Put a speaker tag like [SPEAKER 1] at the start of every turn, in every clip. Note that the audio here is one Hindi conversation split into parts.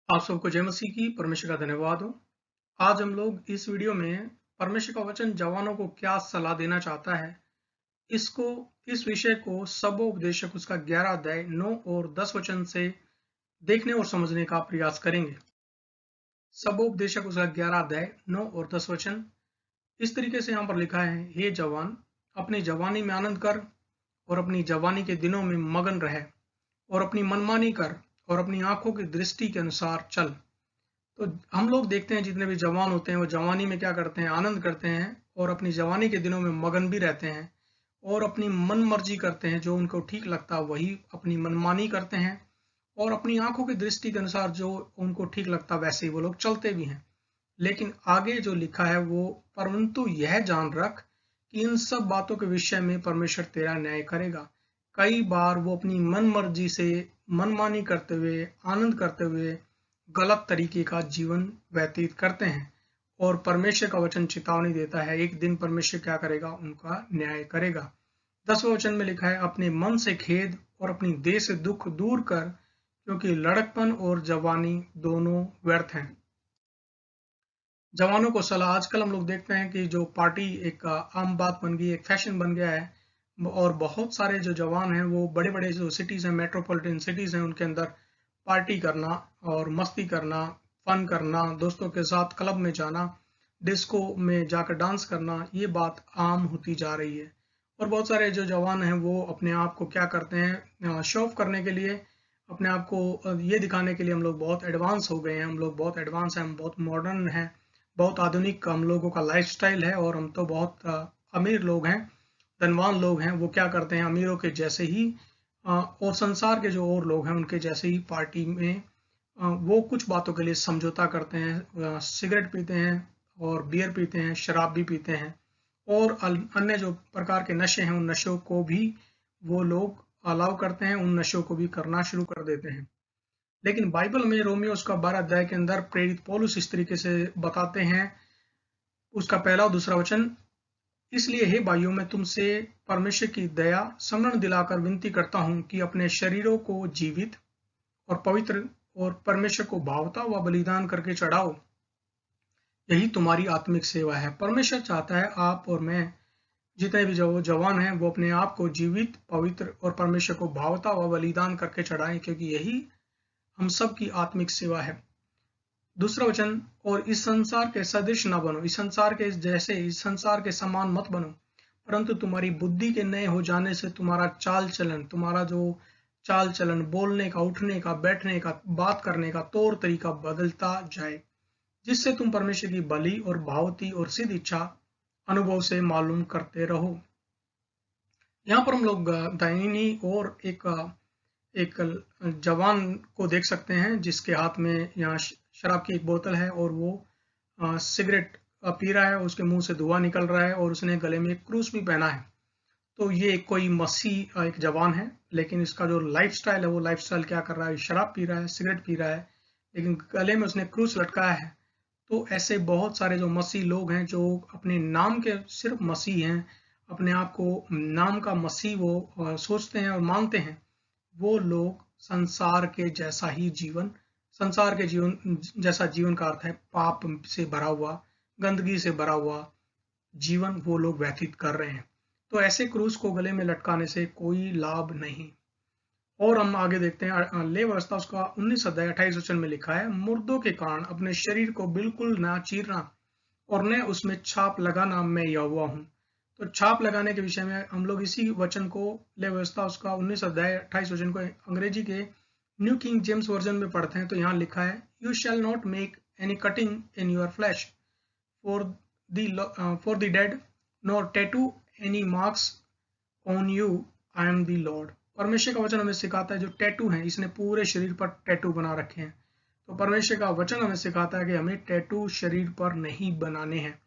[SPEAKER 1] आप सबको जय मसीह की परमेश्वर का धन्यवाद हो। आज हम लोग इस वीडियो में परमेश्वर का वचन जवानों को क्या सलाह देना चाहता है, इसको इस विषय को सबोपदेशक उसका 11 अध्याय 9 और 10 वचन से देखने और समझने का प्रयास करेंगे। सबोपदेशक उसका 11 अध्याय 9 और 10 वचन इस तरीके से यहाँ पर लिखा है, हे जवान, अपनी जवानी में आनंद कर और अपनी जवानी के दिनों में मगन रहे और अपनी मनमानी कर और अपनी आंखों की दृष्टि के अनुसार चल। तो हम लोग देखते हैं जितने भी जवान होते हैं वो जवानी में क्या करते हैं, आनंद करते हैं और अपनी जवानी के दिनों में मगन भी रहते हैं और अपनी मन मर्जी करते हैं, जो उनको ठीक लगता है वही अपनी मनमानी करते हैं और अपनी आंखों की दृष्टि के अनुसार जो उनको ठीक लगता है वैसे ही वो लोग चलते भी हैं। लेकिन आगे जो लिखा है वो, परंतु यह जान रख कि इन सब बातों के विषय में परमेश्वर तेरा न्याय करेगा। कई बार वो अपनी मन मर्जी से मनमानी करते हुए, आनंद करते हुए गलत तरीके का जीवन व्यतीत करते हैं और परमेश्वर का वचन चेतावनी देता है, एक दिन परमेश्वर क्या करेगा, उनका न्याय करेगा। 10वें वचन में लिखा है, अपने मन से खेद और अपनी देह से दुख दूर कर, क्योंकि लड़कपन और जवानी दोनों व्यर्थ हैं। जवानों को सलाह, आजकल हम लोग देखते हैं कि जो पार्टी एक आम बात बन गई, एक फैशन बन गया है और बहुत सारे जो जवान हैं वो बड़े बड़े जो सिटीज़ हैं, मेट्रोपॉलिटन सिटीज़ हैं, उनके अंदर पार्टी करना और मस्ती करना, फन करना, दोस्तों के साथ क्लब में जाना, डिस्को में जाकर डांस करना, ये बात आम होती जा रही है। और बहुत सारे जो जवान हैं वो अपने आप को क्या करते हैं, शो ऑफ करने के लिए, अपने आप को ये दिखाने के लिए हम लोग बहुत एडवांस हो गए हैं, हम लोग बहुत एडवांस हैं, हम बहुत मॉडर्न हैं, बहुत आधुनिक हम लोगों का लाइफस्टाइल है और हम तो बहुत अमीर लोग हैं, धनवान लोग हैं। वो क्या करते हैं, अमीरों के जैसे ही और संसार के जो और लोग हैं उनके जैसे ही पार्टी में वो कुछ बातों के लिए समझौता करते हैं, सिगरेट पीते हैं और बियर पीते हैं, शराब भी पीते हैं और अन्य जो प्रकार के नशे हैं उन नशों को भी वो लोग अलाउ करते हैं, उन नशों को भी करना शुरू कर देते हैं। लेकिन बाइबल में रोमियो उसका 12 अध्याय के अंदर प्रेरित पौलुस इस तरीके से बताते हैं, उसका पहला और दूसरा वचन, इसलिए हे भाइयों, मैं तुमसे परमेश्वर की दया स्मरण दिलाकर विनती करता हूं कि अपने शरीरों को जीवित और पवित्र और परमेश्वर को भावता हुआ बलिदान करके चढ़ाओ, यही तुम्हारी आत्मिक सेवा है। परमेश्वर चाहता है आप और मैं, जितने भी जो जवान हैं, वो अपने आप को जीवित, पवित्र और परमेश्वर को भावता हुआ बलिदान करके चढ़ाएं, क्योंकि यही हम सब की आत्मिक सेवा है। दूसरा वचन, और इस संसार के सदृश न बनो, इस संसार के जैसे, इस संसार के समान मत बनो, परंतु तुम्हारी बुद्धि के नए हो जाने से तुम्हारा चाल चलन, तुम्हारा जो चाल चलन, बोलने का, उठने का, बैठने का, बात करने का तौर तरीका बदलता जाए, जिससे तुम परमेश्वर की भली और भावती और सिद्ध इच्छा अनुभव से मालूम करते रहो। यहाँ पर हम लोग दाहिनी और एक जवान को देख सकते हैं जिसके हाथ में यहाँ शराब की एक बोतल है और वो सिगरेट पी रहा है, उसके मुंह से धुआं निकल रहा है और उसने गले में एक क्रूस भी पहना है। तो ये कोई मसीह एक जवान है, लेकिन इसका जो लाइफस्टाइल है वो लाइफस्टाइल क्या कर रहा है, शराब पी रहा है, सिगरेट पी रहा है, लेकिन गले में उसने क्रूस लटकाया है। तो ऐसे बहुत सारे जो मसीह लोग हैं, जो अपने नाम के सिर्फ मसीह हैं, अपने आप को नाम का मसीह वो सोचते हैं और मानते हैं, वो लोग संसार के जैसा ही जीवन, संसार के जीवन जैसा जीवन का अर्थ है पाप से भरा हुआ, गंदगी से भरा हुआ जीवन वो लोग व्यतीत कर रहे हैं। तो ऐसे क्रूस को गले में लटकाने से कोई लाभ नहीं। और हम आगे देखते हैं, ले व्यवस्था उसका 19 अध्याय 28 वचन में लिखा है, मुर्दों के कारण अपने शरीर को बिल्कुल ना चीरना और न उसमें छाप लगाना, मैं यहोवा हूँ। तो छाप लगाने के विषय में हम लोग इसी वचन को, ले व्यवस्था उसका 19 अध्याय 28 वचन को अंग्रेजी के न्यू किंग जेम्स वर्जन में पढ़ते हैं तो यहाँ लिखा है, you shall not make any cutting in your flash for for the dead, nor tattoo any marks on you, I am the Lord. परमेश्वर का वचन हमें सिखाता है, जो टैटू हैं, इसने पूरे शरीर पर टैटू बना रखे हैं। तो परमेश्वर का वचन हमें सिखाता है कि हमें टैटू शरीर पर नहीं बनाने हैं।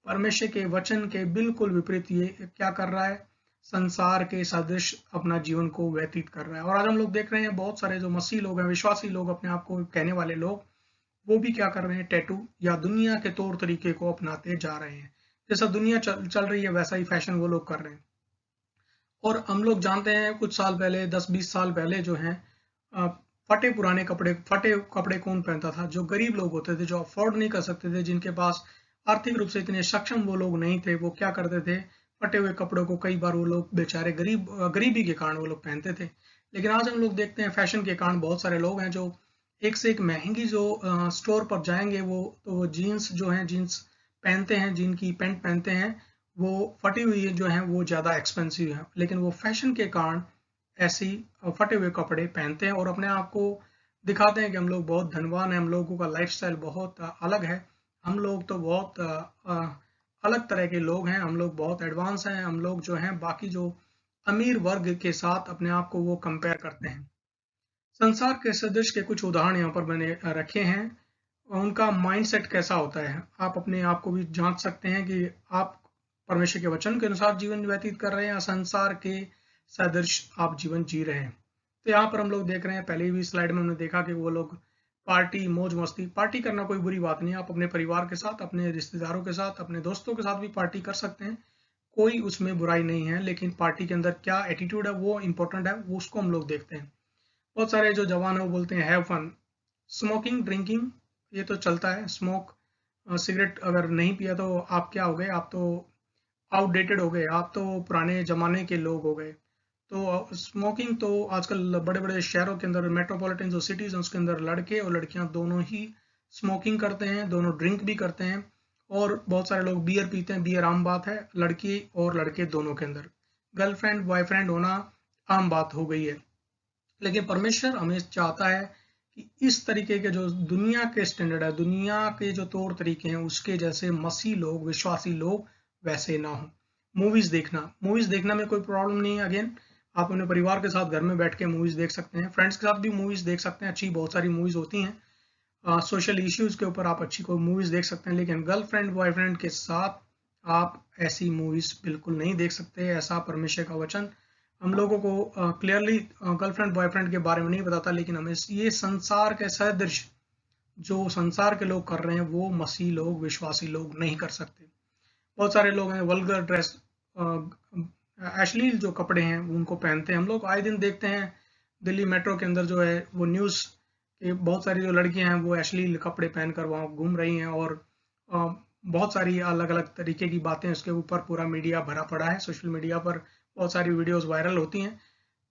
[SPEAKER 1] परमेश्वर के वचन के बिल्कुल विपरीत ये क्या कर रहा है, संसार के सदृश अपना जीवन को व्यतीत कर रहा है। और आज हम लोग देख रहे हैं बहुत सारे जो मसीह लोग हैं, विश्वासी लोग, अपने आप को कहने वाले लोग, वो भी क्या कर रहे हैं, टैटू या दुनिया के तौर तरीके को अपनाते जा रहे हैं। जैसा दुनिया चल रही है वैसा ही फैशन वो लोग कर रहे हैं। और हम लोग जानते हैं कुछ साल पहले, 10-20 साल पहले जो है, फटे पुराने कपड़े, फटे कपड़े कौन पहनता था? जो गरीब लोग होते थे, जो अफोर्ड नहीं कर सकते थे, जिनके पास आर्थिक रूप से इतने सक्षम वो लोग नहीं थे, वो क्या करते थे? फटे हुए कपड़ों को कई बार वो लोग बेचारे गरीबी के कारण वो लोग पहनते थे। लेकिन आज हम लोग देखते हैं फैशन के कारण बहुत सारे लोग हैं जो एक से एक महंगी जो स्टोर पर जाएंगे, वो जीन्स जो हैं, जीन्स पहनते हैं, जिनकी पैंट पहनते हैं, वो फटी हुई जो है वो ज़्यादा एक्सपेंसिव है, लेकिन वो फैशन के कारण ऐसी फटे हुए कपड़े पहनते हैं और अपने आप को दिखाते हैं कि हम लोग बहुत धनवान हैं, हम लोगों का लाइफस्टाइल बहुत अलग है, हम लोग तो बहुत अलग तरह के लोग हैं, हम लोग बहुत एडवांस हैं, हम लोग जो हैं बाकी जो अमीर वर्ग के साथ अपने आप को वो कंपेयर करते हैं। संसार के सदृश के कुछ उदाहरण यहाँ पर मैंने रखे हैं। उनका माइंडसेट कैसा होता है, आप अपने आप को भी जांच सकते हैं कि आप परमेश्वर के वचन के अनुसार जीवन व्यतीत कर रहे हैं या संसार के सदृश आप जीवन जी रहे हैं। तो यहाँ पर हम लोग देख रहे हैं, पहले भी स्लाइड में हमने देखा कि वो लोग पार्टी, मौज मस्ती, पार्टी करना कोई बुरी बात नहीं है, आप अपने परिवार के साथ, अपने रिश्तेदारों के साथ, अपने दोस्तों के साथ भी पार्टी कर सकते हैं, कोई उसमें बुराई नहीं है, लेकिन पार्टी के अंदर क्या एटीट्यूड है वो इंपॉर्टेंट है, वो उसको हम लोग देखते हैं। बहुत सारे जो जवान है वो बोलते हैं हैव फन, स्मोकिंग, ड्रिंकिंग, ये तो चलता है, स्मोक, सिगरेट अगर नहीं पिया तो आप क्या हो गए, आप तो आउटडेटेड हो गए, आप तो पुराने जमाने के लोग हो गए। तो स्मोकिंग तो आजकल बड़े बड़े शहरों के अंदर, मेट्रोपॉलिटन जो सिटीज हैं उसके अंदर लड़के और लड़कियां दोनों ही स्मोकिंग करते हैं, दोनों ड्रिंक भी करते हैं, और बहुत सारे लोग बियर पीते हैं, बियर आम बात है लड़की और लड़के दोनों के अंदर, गर्लफ्रेंड बॉयफ्रेंड होना आम बात हो गई है। लेकिन परमेश्वर हमें चाहता है कि इस तरीके के जो दुनिया के स्टैंडर्ड है, दुनिया के जो तौर तरीके हैं, उसके जैसे मसीह लोग, विश्वासी लोग वैसे ना हो। मूवीज देखना में कोई प्रॉब्लम नहीं है। अगेन, आप अपने परिवार के साथ घर में बैठ के मूवीज देख सकते हैं, फ्रेंड्स के साथ भी मूवीज देख सकते हैं, अच्छी बहुत सारी मूवीज होती हैं, सोशल इश्यूज के ऊपर आप अच्छी कोई मूवीज देख सकते हैं, लेकिन गर्लफ्रेंड बॉयफ्रेंड के साथ आप ऐसी मूवीज बिल्कुल नहीं देख सकते। ऐसा परमेश्वर का वचन हम लोगों को क्लियरली गर्लफ्रेंड बॉयफ्रेंड के बारे में नहीं बताता, लेकिन हमें ये संसार के सदृश जो संसार के लोग कर रहे हैं वो मसीह लोग, विश्वासी लोग नहीं कर सकते। बहुत सारे लोग हैं वल्गर ड्रेस, अश्लील जो कपड़े हैं उनको पहनते हैं, हम लोग आए दिन देखते हैं दिल्ली मेट्रो के अंदर जो है वो न्यूज़ कि बहुत सारी जो लड़कियां हैं वो अश्लील कपड़े पहनकर वहाँ घूम रही हैं, और बहुत सारी अलग अलग तरीके की बातें उसके ऊपर पूरा मीडिया भरा पड़ा है, सोशल मीडिया पर बहुत सारी वीडियोस वायरल होती हैं।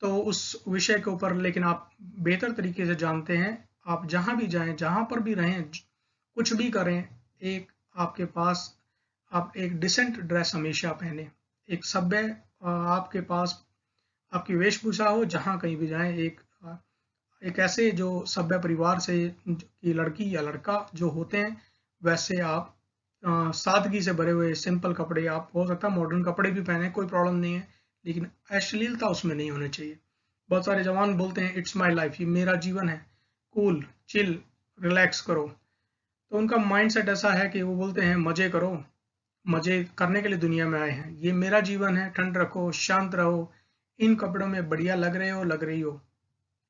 [SPEAKER 1] तो उस विषय के ऊपर लेकिन आप बेहतर तरीके से जानते हैं, आप जहां भी जाएं, जहां पर भी रहें, कुछ भी करें, एक आपके पास आप एक डिसेंट ड्रेस हमेशा पहने, एक सभ्य आपके पास आपकी वेशभूषा हो, जहां कहीं भी जाएं, एक ऐसे जो सभ्य परिवार से की लड़की या लड़का जो होते हैं वैसे आप सादगी से भरे हुए सिंपल कपड़े, आप हो सकता है मॉडर्न कपड़े भी पहने, कोई प्रॉब्लम नहीं है, लेकिन अश्लीलता उसमें नहीं होनी चाहिए। बहुत सारे जवान बोलते हैं इट्स माई लाइफ, ये मेरा जीवन है, कूल चिल रिलैक्स करो। तो उनका माइंडसेट ऐसा है कि वो बोलते हैं मजे करो, मजे करने के लिए दुनिया में आए हैं, ये मेरा जीवन है, ठंड रखो, शांत रहो, इन कपड़ों में बढ़िया लग रहे हो, लग रही हो।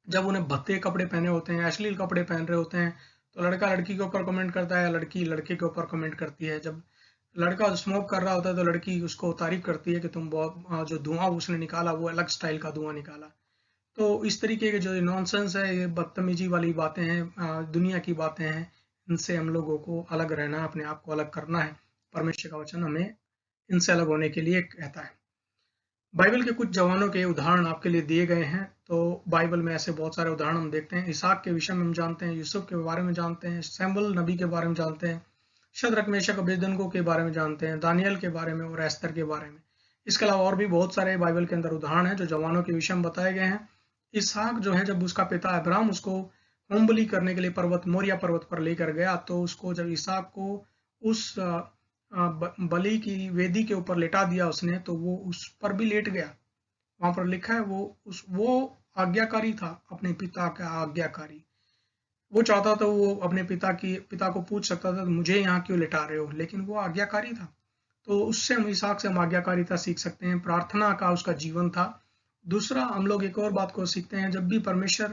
[SPEAKER 1] जब उन्हें भद्दे कपड़े पहने होते हैं, अश्लील कपड़े पहन रहे होते हैं, तो लड़का लड़की के ऊपर कमेंट करता है, लड़की लड़के के ऊपर कमेंट करती है। जब लड़का स्मोक कर रहा होता है तो लड़की उसको तारीफ करती है कि तुम बहुत जो धुआं उसने निकाला वो अलग स्टाइल का धुआं निकाला। तो इस तरीके के जो नॉनसेंस है, ये बदतमीजी वाली बातें हैं, दुनिया की बातें हैं, इनसे हम लोगों को अलग रहना है, अपने आप को अलग करना है। परमेश्वर का वचन हमें इनसे अलग होने के लिए कहता है। बाइबल के कुछ जवानों के उदाहरण आपके लिए दिए गए हैं। तो बाइबल में ऐसे बहुत सारे उदाहरण हम देखते हैं। इसहाक के विषय में हम जानते हैं, यूसुफ के बारे में जानते हैं, सैमुअल नबी के बारे में जानते हैं, शद्रक मेशक अबेदनगो के बारे में जानते हैं, दानियल के बारे में और एस्तर के बारे में। इसके अलावा और भी बहुत सारे बाइबल के अंदर उदाहरण हैं जो जवानों के विषय में बताए गए हैं। इसहाक जो है, जब उसका पिता अब्राहम उसको होम बलि करने के लिए पर्वत मोरिया पर्वत पर लेकर गया, तो उसको जब इसहाक को उस बलि की वेदी के ऊपर लेटा दिया उसने, तो वो उस पर भी लेट गया। वहां पर लिखा है वो आज्ञाकारी था, अपने पिता का आज्ञाकारी। वो चाहता था वो अपने पिता को पूछ सकता था मुझे यहाँ क्यों लेटा रहे हो, लेकिन वो आज्ञाकारी था। तो उससे हम इसहाक से हम आज्ञाकारिता सीख सकते हैं, प्रार्थना का उसका जीवन था। दूसरा, हम लोग एक और बात को सीखते हैं, जब भी परमेश्वर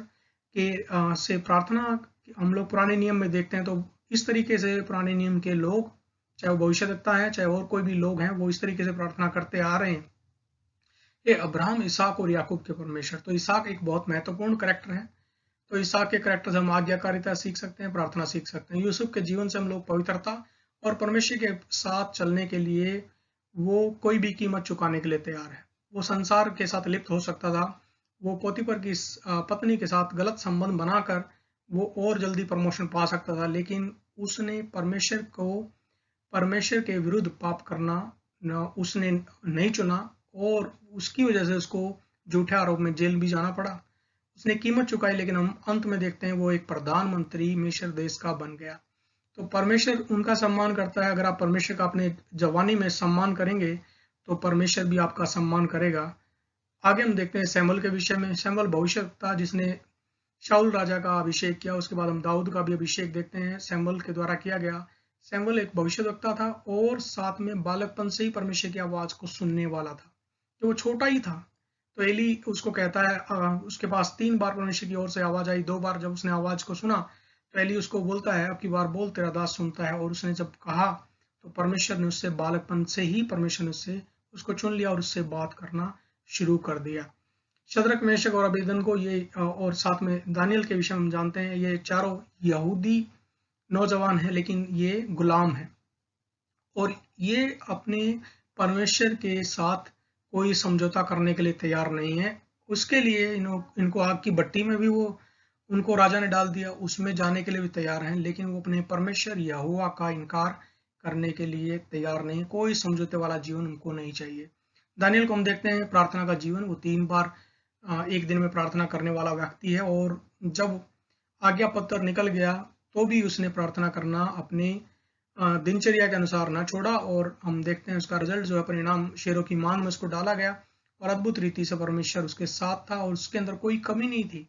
[SPEAKER 1] के से प्रार्थना हम लोग पुराने नियम में देखते हैं, तो इस तरीके से पुराने नियम के लोग, चाहे वो भविष्यद्वक्ता है, चाहे और कोई भी लोग हैं, वो इस तरीके से प्रार्थना करते आ रहे हैं। ये अब्राहम, इसहाक और याकूब के परमेश्वर। तो इसहाक एक बहुत महत्वपूर्ण कैरेक्टर है। तो इसहाक के करैक्टर से हम आज्ञाकारिता सीख सकते हैं, प्रार्थना सीख सकते हैं। यूसुफ के जीवन से हम लोग पवित्रता और परमेश्वर के साथ चलने के लिए वो कोई भी कीमत चुकाने के लिए तैयार है। वो संसार के साथ लिप्त हो सकता था, वो पोतीफर की पत्नी के साथ गलत संबंध बनाकर वो और जल्दी प्रमोशन पा सकता था, लेकिन उसने परमेश्वर के विरुद्ध पाप करना उसने नहीं चुना और उसकी वजह से उसको झूठे आरोप में जेल भी जाना पड़ा। उसने कीमत चुकाई, लेकिन हम अंत में देखते हैं वो एक प्रधानमंत्री मिस्र देश का बन गया। तो परमेश्वर उनका सम्मान करता है। अगर आप परमेश्वर का अपने जवानी में सम्मान करेंगे तो परमेश्वर भी आपका सम्मान करेगा। आगे हम देखते हैं सैमुअल के विषय में। सैमुअल भविष्यवक्ता जिसने शाऊल राजा का अभिषेक किया, उसके बाद हम दाऊद का भी अभिषेक देखते हैं, सैमुअल के द्वारा किया गया। सैमुअल एक भविष्यवक्ता था और साथ में बालकपन से ही परमेश्वर की आवाज को सुनने वाला था। तो वो छोटा ही था तो एली उसको कहता है, उसके पास 3 बार परमेश्वर की ओर से आवाज आई। 2 बार जब उसने आवाज को सुना तो एली उसको बोलता है, अब की बार बोल, तेरा दास सुनता है। और उसने जब कहा तो परमेश्वर ने उससे बालकपन से ही परमेश्वर ने उसको चुन लिया और उससे बात करना शुरू कर दिया। शद्रक, मेशक और अबेदनगो ये और साथ में दानियल के विषय में हम जानते हैं, ये चारों यहूदी नौजवान हैं लेकिन ये गुलाम हैं और ये अपने परमेश्वर के साथ कोई समझौता करने के लिए तैयार नहीं है। उसके लिए इनको आग की भट्टी में भी उनको राजा ने डाल दिया, उसमें जाने के लिए भी तैयार हैं, लेकिन वो अपने परमेश्वर यहोवा का इनकार करने के लिए तैयार नहीं। कोई समझौते वाला जीवन उनको नहीं चाहिए। दानियल को हम देखते हैं प्रार्थना का जीवन, वो 3 बार एक दिन में प्रार्थना करने वाला व्यक्ति है और जब आज्ञा पत्र निकल गया तो भी उसने प्रार्थना करना अपने दिनचर्या के अनुसार ना छोड़ा और हम देखते हैं उसका रिजल्ट जो है, परिणाम शेरों की मान में उसको डाला गया और अद्भुत रीति से परमेश्वर उसके साथ था और उसके अंदर कोई कमी नहीं थी,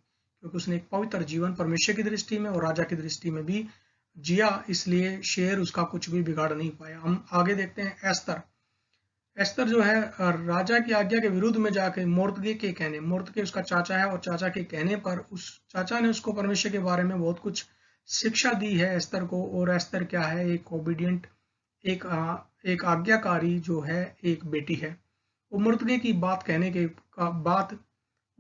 [SPEAKER 1] क्योंकि उसने एक पवित्र जीवन परमेश्वर की दृष्टि में और राजा की दृष्टि में भी जिया, इसलिए शेर उसका कुछ भी बिगाड़ नहीं पाया। हम आगे देखते हैं एस्तर जो है राजा की आज्ञा के विरुद्ध में जाके मोर्दके उसका चाचा है और चाचा के कहने पर उस चाचा ने उसको परमेश्वर के बारे में बहुत कुछ शिक्षा दी है एस्तर को। और एस्तर क्या है, एक ओबीडियंट, एक आज्ञाकारी जो है, एक बेटी है। वो मुर्दके की बात कहने के बाद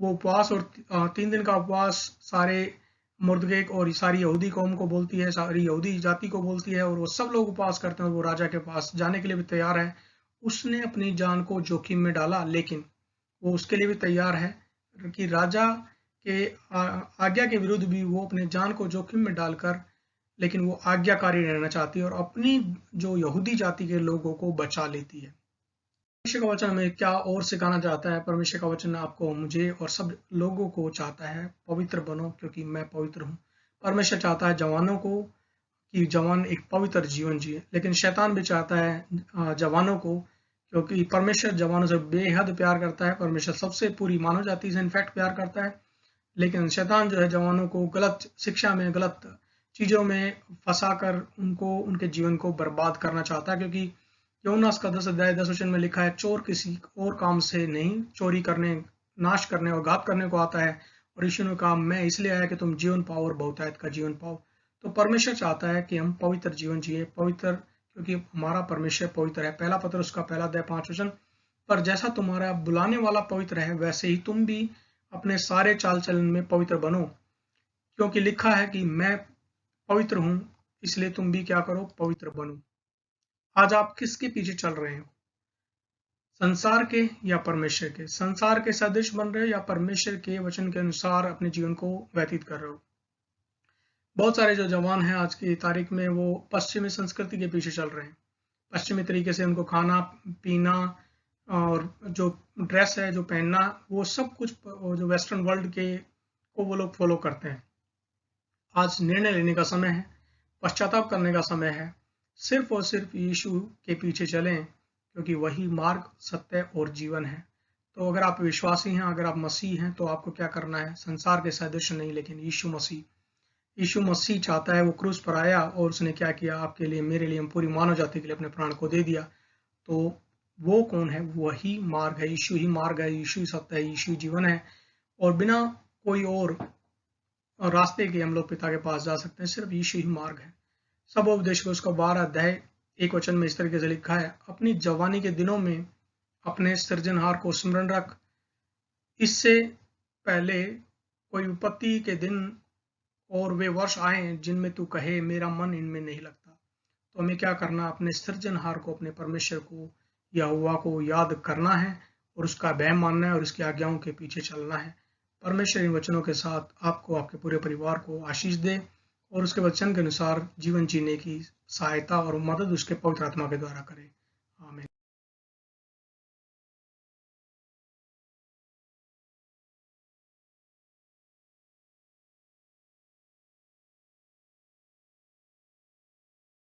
[SPEAKER 1] वो उपवास और 3 दिन का उपवास सारे मुर्दके और सारी यहूदी कौम को बोलती है, सारी यहूदी जाति को बोलती है और वो सब लोग उपवास करते हैं और वो राजा के पास जाने के लिए भी तैयार है। उसने अपनी जान को जोखिम में डाला, लेकिन वो उसके लिए भी तैयार है कि राजा के आज्ञा के विरुद्ध भी वो अपने जान को जोखिम में डालकर, लेकिन वो आज्ञाकारी रहना चाहती है और अपनी जो यहूदी जाति के लोगों को बचा लेती है। परमेश्वर का वचन हमें क्या और सिखाना चाहता है? परमेश्वर का वचन आपको, मुझे और सब लोगों को चाहता है पवित्र बनो क्योंकि मैं पवित्र हूँ। परमेश्वर चाहता है जवानों को कि जवान एक पवित्र जीवन जिए, लेकिन शैतान भी चाहता है जवानों को, क्योंकि परमेश्वर जवानों से बेहद प्यार करता है। परमेश्वर सबसे पूरी मानव जाति से इनफैक्ट प्यार करता है, लेकिन शैतान जो है जवानों को गलत शिक्षा में, गलत चीजों में फंसाकर उनको, उनके जीवन को बर्बाद करना चाहता है। क्योंकि यूहन्ना का 10 अध्याय 10 वचन में लिखा है, चोर किसी और काम से नहीं, चोरी करने, नाश करने और घात करने को आता है, और यीशु ने कहा मैं इसलिए आया कि तुम जीवन पाओ और बहुतायत का जीवन पाओ। तो परमेश्वर चाहता है कि हम पवित्र जीवन जिए, पवित्र, क्योंकि हमारा परमेश्वर पवित्र है। पहला पत्र उसका 1 अध्याय 5 वचन, पर जैसा तुम्हारा बुलाने वाला पवित्र है वैसे ही तुम भी अपने सारे चाल चलन में पवित्र बनो, क्योंकि लिखा है कि मैं पवित्र हूं, इसलिए तुम भी क्या करो, पवित्र बनो। आज आप किसके पीछे चल रहे हो? संसार के या परमेश्वर के? संसार के सदृश बन रहे हो या परमेश्वर के वचन के अनुसार अपने जीवन को व्यतीत कर रहे हो? बहुत सारे जो जवान हैं आज की तारीख में वो पश्चिमी संस्कृति के पीछे चल रहे हैं। पश्चिमी तरीके से उनको खाना पीना और जो ड्रेस है, जो पहनना, वो सब कुछ जो वेस्टर्न वर्ल्ड के को वो लोग फॉलो करते हैं। आज निर्णय लेने का समय है, पश्चाताप करने का समय है। सिर्फ और सिर्फ यीशु के पीछे चलें, क्योंकि वही मार्ग, सत्य और जीवन है। तो अगर आप विश्वासी हैं, अगर आप मसीह हैं, तो आपको क्या करना है? संसार के सदृश नहीं, लेकिन यीशु मसीह चाहता है, वो क्रूस पर आया और उसने क्या किया? आपके लिए, मेरे लिए, पूरी मानव जाति के लिए अपने प्राण को दे दिया। तो वो कौन है? वही मार्ग है, यीशु ही मार्ग है, यीशु ही सत्य है, यीशु जीवन है, और बिना कोई और रास्ते के हम लोग पिता के पास जा सकते हैं। सिर्फ यीशु ही मार्ग है। सब उपदेश को उसका 12 अध्याय 1 वचन में इस तरीके से लिखा है, अपनी जवानी के दिनों में अपने सृजनहार को स्मरण रख, इससे पहले कोई विपत्ति के दिन और वे वर्ष आए जिनमें तू कहे मेरा मन इनमें नहीं लगता। तो हमें क्या करना, अपने सृजनहार को, अपने परमेश्वर को, यहोवा को याद करना है और उसका भय मानना है और उसकी आज्ञाओं के पीछे चलना है। परमेश्वर इन वचनों के साथ आपको, आपके पूरे परिवार को आशीष दे और उसके वचन के अनुसार जीवन जीने की सहायता और मदद उसके पवित्र आत्मा के द्वारा करे। आमीन।